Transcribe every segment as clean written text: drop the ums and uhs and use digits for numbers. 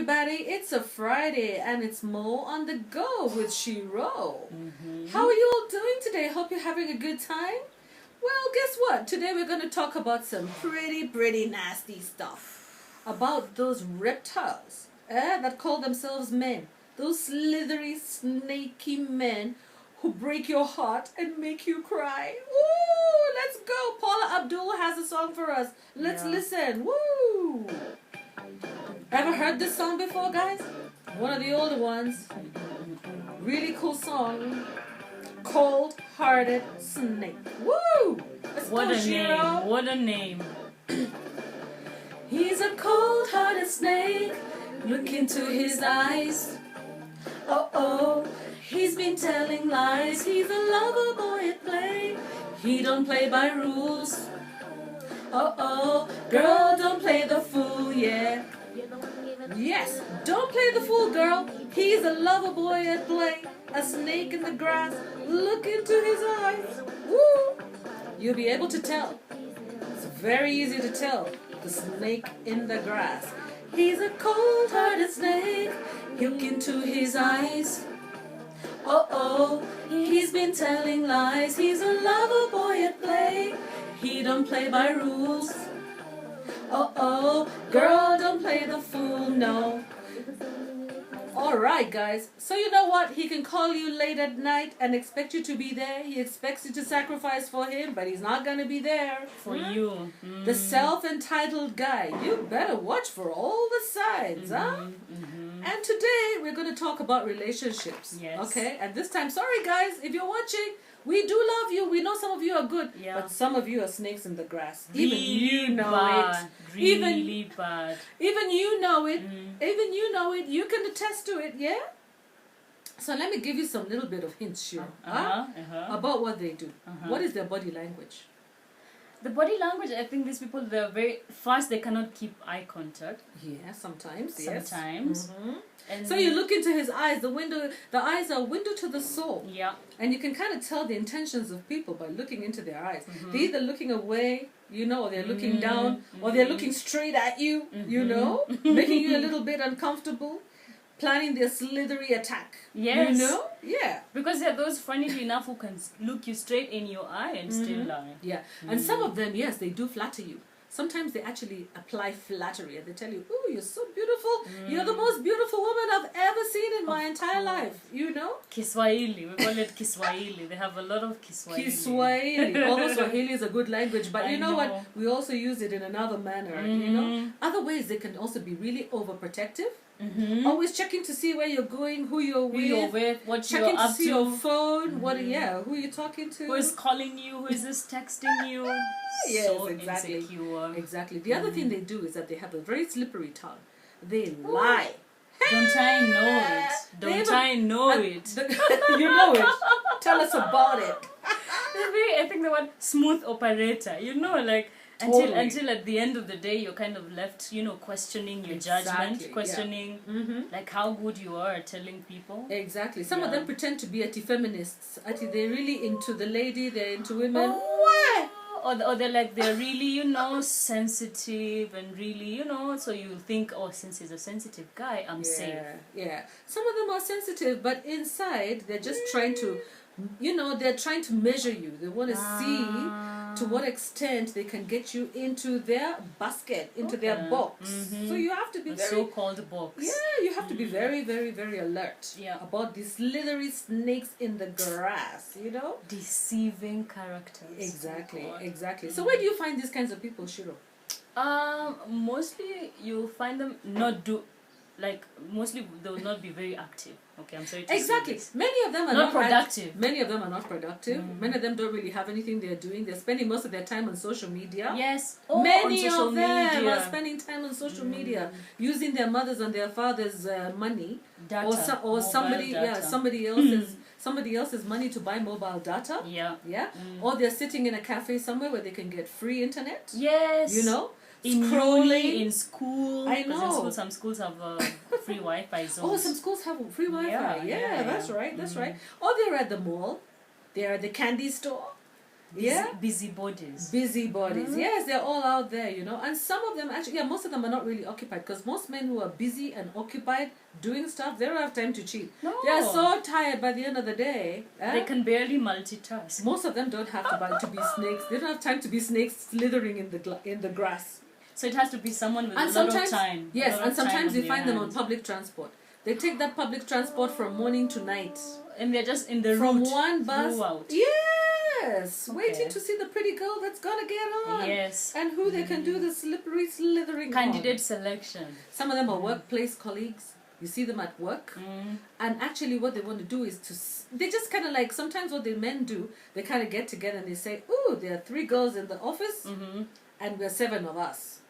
everybody. It's a Friday and it's Mo on the go with Shiro. How are you all doing today? Hope you're having a good time. Well, guess what? Today we're going to talk about some pretty nasty stuff. About those reptiles that call themselves men. Those slithery, snaky men who break your heart and make you cry. Woo! Let's go. Paula Abdul has a song for us. Let's listen. Woo! Ever heard this song before, guys? One of the older ones. Really cool song. Cold-Hearted Snake. Woo! Let's what go, a Shiro. name. What a name. He's a cold-hearted snake. Look into his eyes. Oh, he's been telling lies. He's a lover boy at play. He don't play by rules. Oh, girl, don't play the fool, yeah. Yes, don't play the fool, girl. He's a lover boy at play. A snake in the grass. Look into his eyes. Woo! You'll be able to tell. It's very easy to tell. The snake in the grass. He's a cold-hearted snake. Look into his eyes. Oh, he's been telling lies. He's a lover boy at play. He don't play by rules. Oh, girl, don't play the fool, no. Alright, guys. So you know what? He can call you late at night and expect you to be there. He expects you to sacrifice for him, but he's not going to be there. For you. The self-entitled guy. You better watch for all the sides, huh? And today we're going to talk about relationships. Yes. Okay? And this time, sorry guys, if you're watching, we do love you. We know some of you are good, but some of you are snakes in the grass. Really Even you know bad. it. Really bad. Even you know it. Even you know it. You can attest to it, yeah? So let me give you some little bit of hints, Shiro, about what they do. What is their body language? The body language, I think these people, they're very fast. They cannot keep eye contact. Yeah, sometimes. Sometimes. And so you look into his eyes. The eyes are a window to the soul. Yeah. And you can kind of tell the intentions of people by looking into their eyes. They're either looking away, or they're looking down, or they're looking straight at you, making you a little bit uncomfortable, planning their slithery attack. Yes. Yeah. Because they're those funnily enough who can look you straight in your eye and still lie. Yeah. And some of them, yes, they do flatter you. Sometimes they actually apply flattery and they tell you, "Oh, you're so beautiful. You're the most beautiful woman I've ever seen in my entire life." Kiswahili. We call it Kiswahili. They have a lot of Kiswahili. Kiswahili. Although Swahili is a good language, but you know what? We also use it in another manner, Other ways they can also be really overprotective. Always checking to see where you're going, who you're with, what checking you're up to see your phone, who you're talking to, who is calling you, who is this texting you. Yes, so exactly. Insecure. Exactly. The other thing they do is that they have a very slippery tongue. They lie. Don't I know it? Don't I know it? You know it. Tell us about it. I think the word smooth operator. Until at the end of the day you're kind of left, questioning your judgment, questioning like how good you are at telling people. Exactly. Some of them pretend to be anti-feminists. They're really into the lady, they're into women. Or they're really, sensitive and really, so you think, since he's a sensitive guy, I'm safe. Yeah. Some of them are sensitive, but inside they're just trying to, they're trying to measure you. They want to see to what extent they can get you into their basket, into their box. So you have to be the so-called box. Yeah, you have to be very, very, very alert about these slithery snakes in the grass, Deceiving characters. Exactly. So where do you find these kinds of people, Shiro? Mostly you find them mostly they will not be very active. Okay, I'm sorry to say this. Many of them are not productive. Many of them are not productive. Many of them don't really have anything they're doing. They're spending most of their time on social media. Yes. Many of them are spending time on social media, using their mother's and their father's money, data, or somebody else's money to buy mobile data. Yeah. Or they're sitting in a cafe somewhere where they can get free internet. Yes. Scrolling in school. I know. Some schools have free Wi-Fi zones. Oh, some schools have free Wi-Fi. Yeah, that's right. Or they're at the mall. They're at the candy store. Busybodies. Busybodies. Yes, they're all out there, you know. And some of them actually, most of them are not really occupied, because most men who are busy and occupied doing stuff, they don't have time to cheat. No. They are so tired by the end of the day. They can barely multitask. Most of them don't have to be snakes. They don't have time to be snakes slithering in the grass. So it has to be someone with a lot of time. Yes, and sometimes you find them on public transport. They take that public transport from morning to night. And they're just in the from route one bus. throughout. Yes, waiting to see the pretty girl that's gonna get on. Yes. And who they can do the slippery slithering Candidate on. selection. Some of them are workplace colleagues. You see them at work. And actually what they want to do is they just kind of like, sometimes what the men do, they kind of get together and they say, ooh, there are 3 girls in the office and we're 7 of us.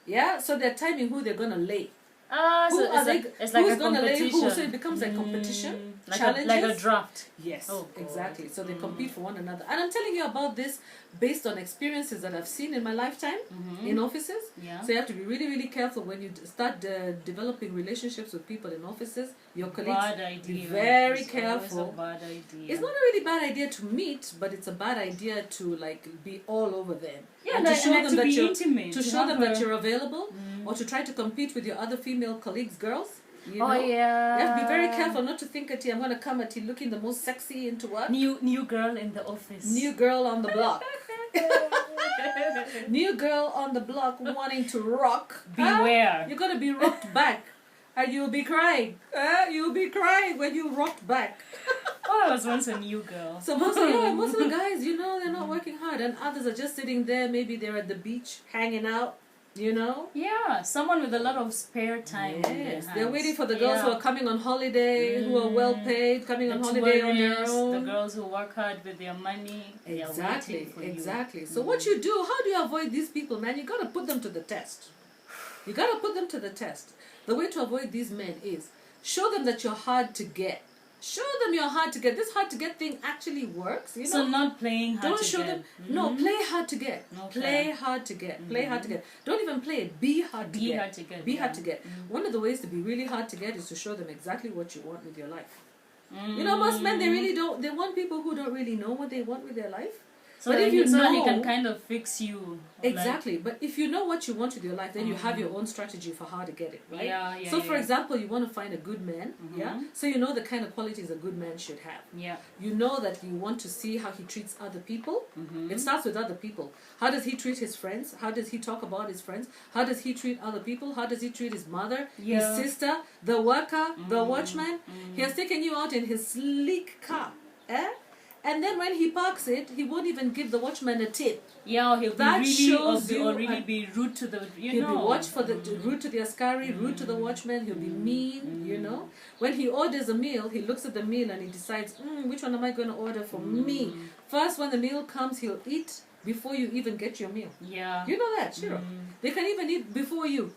Yeah, so they're timing who they're gonna lay. It's like who's a gonna lay competition. who? So it becomes like competition, challenges. Like a draft. Yes, oh, exactly. So they compete for one another. And I'm telling you about this based on experiences that I've seen in my lifetime in offices. Yeah. So you have to be really, really careful when you start developing relationships with people in offices. Your colleagues, bad idea. be very It's careful. A bad idea. It's not a really bad idea to meet, but it's a bad idea to like be all over them. Yeah, and to show them that you're intimate, to show them that you're available, or to try to compete with your other female colleagues, girls. You know? Yeah. You have to be very careful not to think at you, I'm going to come at you looking the most sexy into work. New girl in the office. New girl on the block. New girl on the block wanting to rock. Beware. You're going to be rocked back. And you'll be crying. You'll be crying when you rocked back. I was once a new girl. So most of the guys, you know, they're not working hard. And others are just sitting there. Maybe they're at the beach hanging out. You know? Yeah, someone with a lot of spare time. Yes, they're waiting for the girls who are coming on holiday, who are well paid, coming on holiday on their own. The girls who work hard with their money. Exactly. So what you do, how do you avoid these people, man? You got to put them to the test. You got to put them to the test. The way to avoid these men is show them that you're hard to get. Show them you're hard to get. This hard to get thing actually works. You know? So not playing hard to get. Don't show them. No, play hard to get. Okay. Play hard to get. Play hard to get. Don't even play it. Be hard to get. Hard to get. Be hard to get. One of the ways to be really hard to get is to show them exactly what you want with your life. You know, most men, they really don't. They want people who don't really know what they want with their life. So but if you know, he can kind of fix you. Exactly. But if you know what you want with your life, then you have your own strategy for how to get it, right? Yeah. So, for example, you want to find a good man, So you know the kind of qualities a good man should have. Yeah. You know that you want to see how he treats other people. It starts with other people. How does he treat his friends? How does he talk about his friends? How does he treat other people? How does he treat his mother, his sister, the worker, the watchman? He has taken you out in his sleek car, And then when he parks it, he won't even give the watchman a tip. Yeah, he'll really be rude to the, he'll be rude to the askari, rude to the watchman. He'll be mean, you know. When he orders a meal, he looks at the meal and he decides, which one am I going to order for me? First, when the meal comes, he'll eat before you even get your meal. Yeah. You know that, sure. They can even eat before you.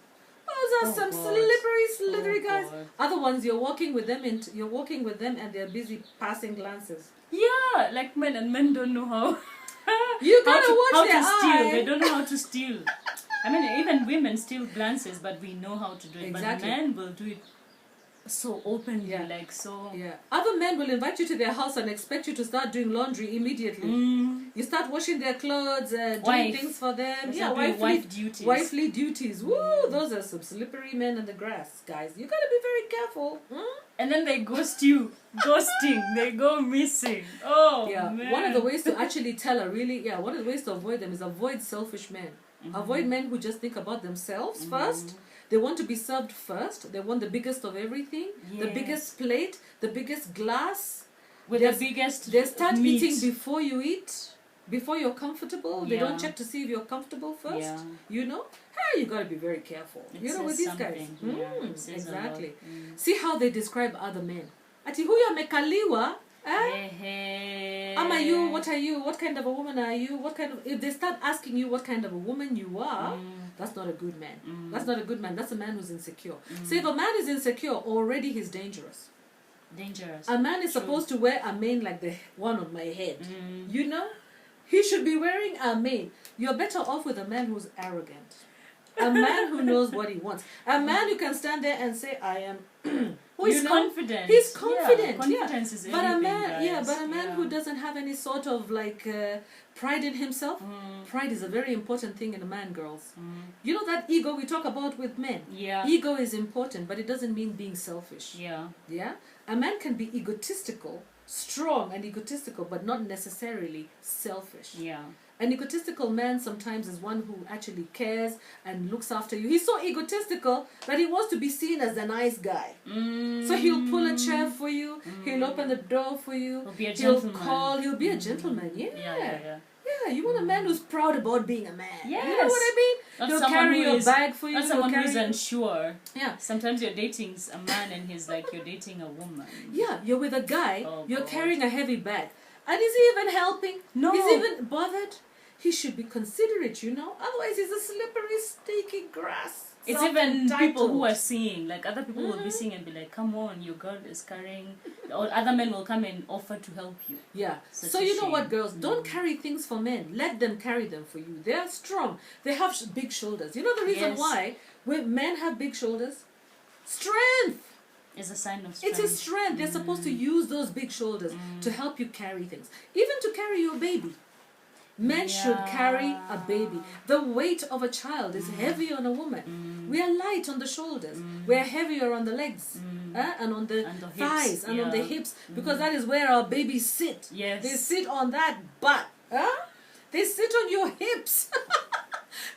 Those are some slithery guys. God. Other ones, you're walking with them and they're busy passing glances. Yeah, like men, and men don't know how. You gotta watch their steal. They don't know how to steal. I mean, even women steal glances, but we know how to do it. Exactly. But men will do it so openly, like so. Yeah. Other men will invite you to their house and expect you to start doing laundry immediately. You start washing their clothes, doing things for them. Wifely duties. Woo! Those are some slippery men in the grass, guys. You gotta be very careful. And then they ghost you. Ghosting. They go missing. Oh, yeah. man. One of the ways to actually one of the ways to avoid them is avoid selfish men. Avoid men who just think about themselves first. They want to be served first. They want the biggest of everything. The biggest plate, the biggest glass. With the biggest They start meat. eating before you eat. Before you're comfortable. They don't check to see if you're comfortable first. You know? Hey, you gotta be very careful. With these guys. Exactly. See how they describe other men. Ati huyo amekaliwa. Ama you, what are you? What kind of a woman are you? If they start asking you what kind of a woman you are, that's not a good man. That's not a good man. That's a man who's insecure. So if a man is insecure, already he's dangerous. A man is supposed to wear a mane like the one on my head. You know? He should be wearing a mane. You're better off with a man who's arrogant. A man who knows what he wants. A man who can stand there and say, I am... Who is confident. He's confident. Confidence is but everything, a man, guys. but a man who doesn't have any sort of like pride in himself. Pride is a very important thing in a man, girls. You know that ego we talk about with men. Yeah. Ego is important, but it doesn't mean being selfish. Yeah. Yeah. A man can be egotistical, strong and egotistical, but not necessarily selfish. Yeah. An egotistical man sometimes is one who actually cares and looks after you. He's so egotistical that he wants to be seen as the nice guy. So he'll pull a chair for you. He'll open the door for you. He'll be a He'll gentleman. call. He'll be a gentleman. Yeah. Yeah, you want a man who's proud about being a man. Yes. You know what I mean? Not He'll carry your bag for you. Not someone who's unsure. Yeah. Sometimes you're dating a man and he's like you're dating a woman. Yeah, you're with a guy. You're God. carrying a heavy bag. And is he even helping? No. He's even bothered? He should be considerate, you know? Otherwise, he's a slippery, sticky grass. It's even people who are seeing, like other people will be seeing and be like, come on, your girl is carrying, or other men will come and offer to help you. Yeah. Such So a you know shame. what, girls? Don't carry things for men. Let them carry them for you. They are strong. They have big shoulders. You know the reason Yes. why when men have big shoulders? Strength. It's a sign of strength. It is strength. They're supposed to use those big shoulders to help you carry things. Even to carry your baby. Men should carry a baby. The weight of a child is heavy on a woman. We are light on the shoulders. We are heavier on the legs and on the thighs and on the hips because that is where our babies sit. Yes. They sit on that butt. They sit on your hips.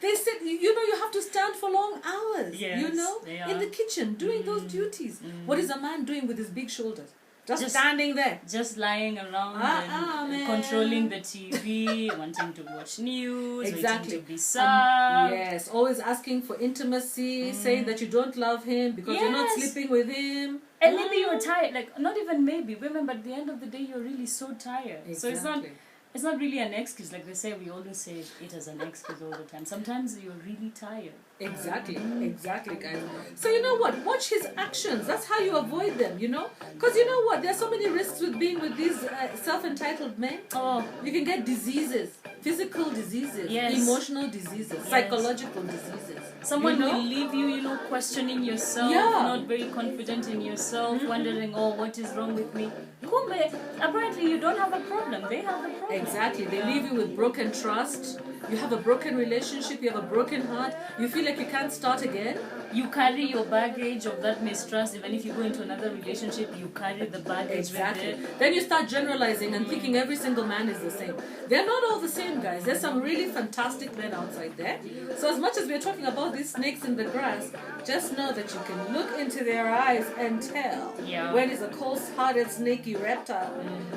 They sit, you know, you have to stand for long hours, Yes, you know, they in are. the kitchen doing those duties. What is a man doing with his big shoulders? Just standing there. Just lying around and man. controlling the TV, wanting to watch news, Exactly. waiting to be served. Yes, always asking for intimacy, saying that you don't love him because you're not Yes. sleeping with him. And maybe you're tired, like not even maybe, women, but at the end of the day you're really so tired. So it's not really an excuse, like they say, we always say it as an excuse all the time. Sometimes you're really tired. Exactly, guys. So you know what? Watch his actions. That's how you avoid them, you know? Because you know what? There's so many risks with being with these self-entitled men. Oh, You can get diseases, physical diseases, Yes. emotional diseases, psychological diseases. someone you know? will leave you, you know, questioning yourself, not very confident in yourself, wondering, oh, what is wrong with me? Kumbe, apparently you don't have a problem. They have a problem. Exactly. They leave you with broken trust. You have a broken relationship. You have a broken heart. You feel like you can't start again. You carry your baggage of that mistrust. Even if you go into another relationship, you carry the baggage with it. Then you start generalizing and thinking every single man is the same. They're not all the same, guys. There's some really fantastic men outside there. So as much as we're talking about these snakes in the grass, just know that you can look into their eyes and tell when it's a cold-hearted, snaky reptile.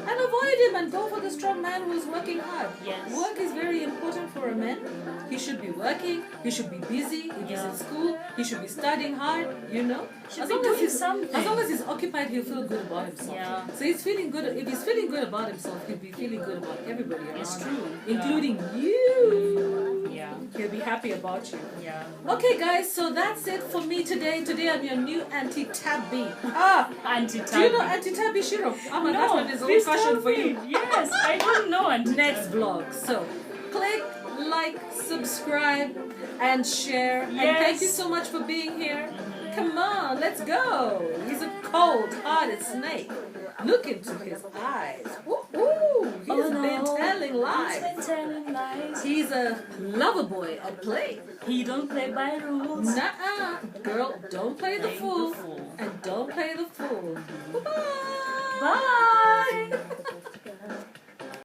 And avoid him and go for the strong man who's working hard. Yes. Work is very important for a man. He should be working. He should be busy. If he's in school, he should be studying hard, you know. Should be doing something. As long as he's occupied, he'll feel good about himself. Yeah. So he's feeling good. If he's feeling good about himself, he'll be feeling good about everybody around It's him, true. including you. Yeah. He'll be happy about you. Yeah. Okay, guys. So that's it for me today. Today I'm your new Auntie Tabby. Anti-tabby. Do you know Auntie Tabby Shiro? That one is old fashioned for you. Yes, I didn't know Auntie Next vlog. So click like, subscribe, and share. And thank you so much for being here. Come on, let's go. He's a cold-hearted snake. Look into his eyes. Woo-hoo. He's been telling lies. He's been telling lies. He's a lover boy at play. He don't play by rules. Nuh-uh. Girl, don't play the fool. And don't play the fool. Bye-bye. Bye.